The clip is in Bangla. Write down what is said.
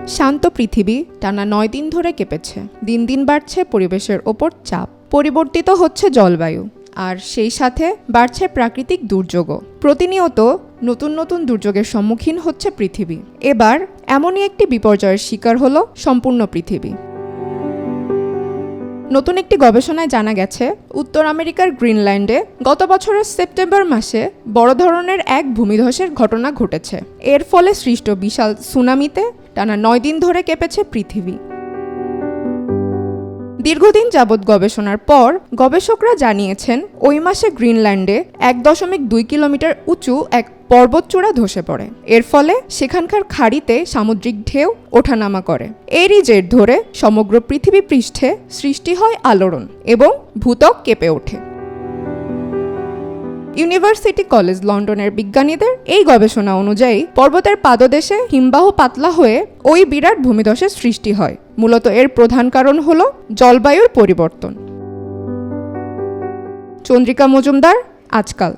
শান্ত পৃথিবী টানা 9 দিন ধরে কেঁপেছে। দিন দিন বাড়ছে পরিবেশের ওপর চাপ, পরিবর্তিত হচ্ছে জলবায়ু, আর সেই সাথে বাড়ছে প্রাকৃতিক দুর্যোগও। প্রতিনিয়ত নতুন নতুন দুর্যোগের সম্মুখীন হচ্ছে পৃথিবী। এবার এমনই একটি বিপর্যয়ের শিকার হলো সম্পূর্ণ পৃথিবী। নতুন একটি গবেষণায় জানা গেছে, উত্তর আমেরিকার গ্রিনল্যান্ডে গত বছরের সেপ্টেম্বর মাসে বড় ধরনের এক ভূমিধসের ঘটনা ঘটেছে। এর ফলে সৃষ্ট বিশাল সুনামিতে টানা 9 দিন ধরে কেঁপেছে পৃথিবী। দীর্ঘদিন যাবৎ গবেষণার পর গবেষকরা জানিয়েছেন, ওই মাসে গ্রিনল্যান্ডে 1.2 কিলোমিটার উঁচু এক পর্বতচূড়া ধসে পড়ে। এর ফলে সেখানকার খাড়িতে সামুদ্রিক ঢেউ ওঠানামা করে। এরই জের ধরে সমগ্র পৃথিবী পৃষ্ঠে সৃষ্টি হয় আলোড়ন এবং ভূত্বক কেঁপে ওঠে। ইউনিভার্সিটি কলেজ লন্ডনের বিজ্ঞানীদের এই গবেষণা অনুযায়ী পর্বতের পাদদেশে হিমবাহ পাতলা হয়ে ওই বিরাট ভূমিধসের সৃষ্টি হয়। মূলত এর প্রধান কারণ হল জলবায়ুর পরিবর্তন। চন্দ্রিকা মজুমদার, আজকাল।